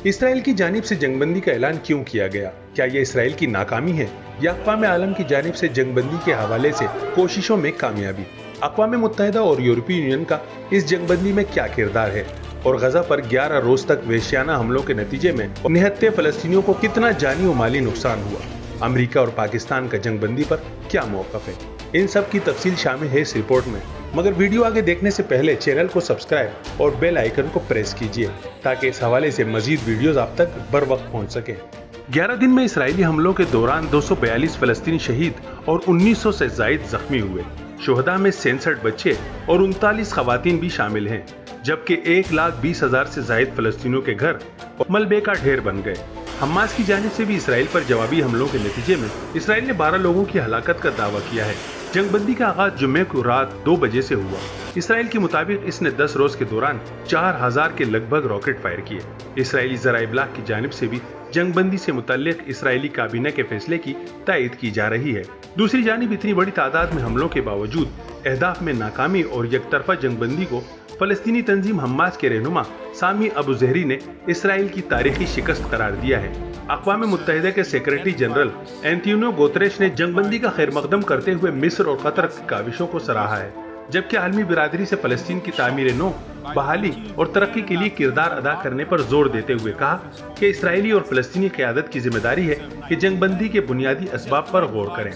اسرائیل کی جانب سے جنگ بندی کا اعلان کیوں کیا گیا؟ کیا یہ اسرائیل کی ناکامی ہے یا اقوام عالم کی جانب سے جنگ بندی کے حوالے سے کوششوں میں کامیابی؟ اقوام متحدہ اور یورپی یونین کا اس جنگ بندی میں کیا کردار ہے اور غزہ پر 11 روز تک وحشیانہ حملوں کے نتیجے میں نہتے فلسطینیوں کو کتنا جانی و مالی نقصان ہوا؟ امریکہ اور پاکستان کا جنگ بندی پر کیا موقف ہے؟ ان سب کی تفصیل شامل ہے اس رپورٹ میں، مگر ویڈیو آگے دیکھنے سے پہلے چینل کو سبسکرائب اور بیل آئیکن کو پریس کیجئے تاکہ اس حوالے سے مزید ویڈیوز آپ تک بر وقت پہنچ سکیں۔ 11 دن میں اسرائیلی حملوں کے دوران 242 فلسطینی شہید اور 1900 سے زائد زخمی ہوئے۔ شہداء میں 66 بچے اور 39 خواتین بھی شامل ہیں، جبکہ 1,20,000 سے زائد فلسطینیوں کے گھر ملبے کا ڈھیر بن گئے۔ حماس کی جانب سے بھی اسرائیل پر جوابی حملوں کے نتیجے میں اسرائیل نے 12 لوگوں کی ہلاکت کا دعویٰ کیا ہے۔ جنگ بندی کا آغاز جمعے کو رات 2 بجے سے ہوا۔ اسرائیل کے مطابق اس نے 10 روز کے دوران 4000 کے لگ بھگ راکٹ فائر کیے۔ اسرائیلی ذرائع ابلاغ کی جانب سے بھی جنگ بندی سے متعلق اسرائیلی کابینہ کے فیصلے کی تائید کی جا رہی ہے۔ دوسری جانب اتنی بڑی تعداد میں حملوں کے باوجود اہداف میں ناکامی اور یک طرفہ جنگ بندی کو فلسطینی تنظیم حماس کے رہنما سامی ابو زہری نے اسرائیل کی تاریخی شکست قرار دیا ہے۔ اقوام متحدہ کے سیکریٹری جنرل اینٹونیو گوتریش نے جنگ بندی کا خیر مقدم کرتے ہوئے مصر اور قطر کی کاوشوں کو سراہا ہے، جبکہ عالمی برادری سے فلسطین کی تعمیر نو، بحالی اور ترقی کے لیے کردار ادا کرنے پر زور دیتے ہوئے کہا کہ اسرائیلی اور فلسطینی قیادت کی ذمہ داری ہے کہ جنگ بندی کے بنیادی اسباب پر غور کریں۔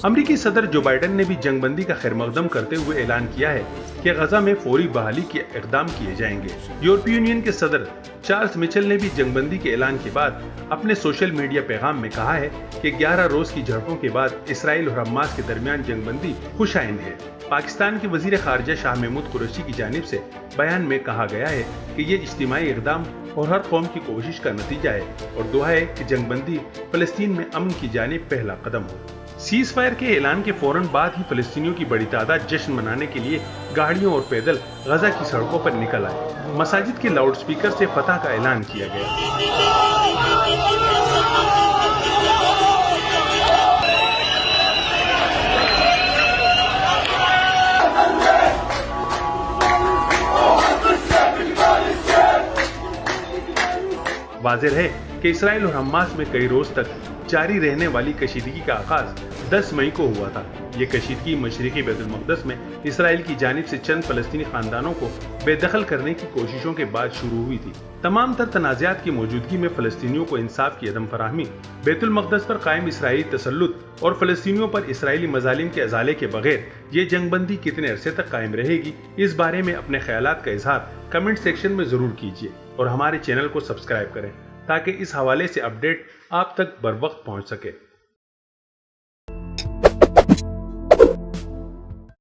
امریکی صدر جو بائیڈن نے بھی جنگ بندی کا خیر مقدم کرتے ہوئے اعلان کیا ہے کہ غزہ میں فوری بحالی کے اقدام کیے جائیں گے۔ یورپی یونین کے صدر چارلس میچل نے بھی جنگ بندی کے اعلان کے بعد اپنے سوشل میڈیا پیغام میں کہا ہے کہ 11 روز کی جھڑپوں کے بعد اسرائیل اور حماس کے درمیان جنگ بندی خوش آئند ہے۔ پاکستان کے وزیر خارجہ شاہ محمود قریشی کی جانب سے بیان میں کہا گیا ہے کہ یہ اجتماعی اقدام اور ہر قوم کی کوشش کا نتیجہ ہے اور دعا ہے کہ جنگ بندی فلسطین میں امن کی جانب پہلا قدم ہو۔ سیز فائر کے اعلان کے فوراً بعد ہی فلسطینیوں کی بڑی تعداد جشن منانے کے لیے گاڑیوں اور پیدل غزہ کی سڑکوں پر نکل آئے۔ مساجد کے لاؤڈ سپیکر سے فتح کا اعلان کیا گیا۔ واضح ہے کہ اسرائیل اور حماس میں کئی روز تک جاری رہنے والی کشیدگی کا آغاز 10 مئی کو ہوا تھا۔ یہ کشیدگی مشرقی بیت المقدس میں اسرائیل کی جانب سے چند فلسطینی خاندانوں کو بے دخل کرنے کی کوششوں کے بعد شروع ہوئی تھی۔ تمام تر تنازعات کی موجودگی میں فلسطینیوں کو انصاف کی عدم فراہمی، بیت المقدس پر قائم اسرائیلی تسلط اور فلسطینیوں پر اسرائیلی مظالم کے ازالے کے بغیر یہ جنگ بندی کتنے عرصے تک قائم رہے گی، اس بارے میں اپنے خیالات کا اظہار کمنٹ سیکشن میں ضرور کیجیے اور ہمارے چینل کو سبسکرائب کریں تاکہ اس حوالے سے اپڈیٹ آپ تک بر وقت پہنچ سکے۔